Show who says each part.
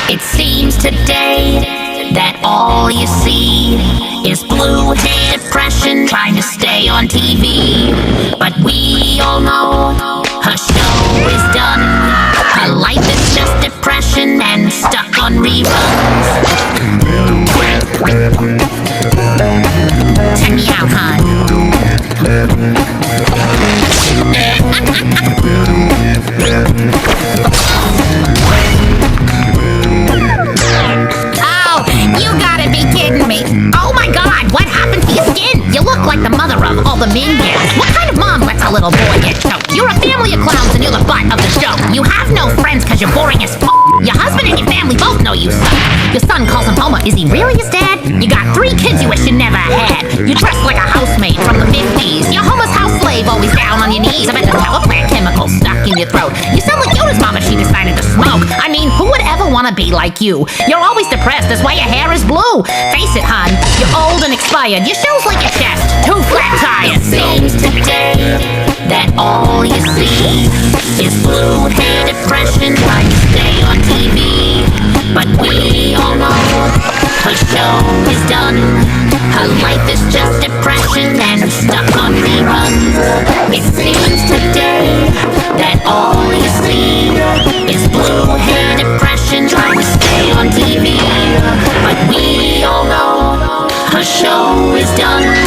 Speaker 1: It seems today that all you see is blue hair depression trying to stay on TV. But we all know her show is done. Her life is just depression and stuck on reruns. Check me out, hon. You gotta be kidding me. Oh my god, what happened to your skin? You look like the mother of all the mean girls. What kind of mom lets a little boy get choked? You're a family of clowns and you're the butt of the show. You have no friends cause you're boring as f***. Your husband and your family both know you suck. Your son calls him Homer. Is he really his dad? You got 3 kids you wish you never had. You dress like a housemaid from the 50s. You're Homer's house slave, always down on your knees. I bet the power plant chemicals stuck in your throat. You sound like Yoda's mom if she decided to smoke. I mean, who would ever want to be like you? You're always depressed, that's why your hair is blue. Face it, hon, you're old and expired. Your shoes like your chest, 2 flat tires. It seems today that all you see is blue hair depression trying to stay on TV. But we all know her show is done. Her life is just depression and stuck on reruns. It seems today that all you see is blue hair depression trying to stay on TV. But we all know her show is done.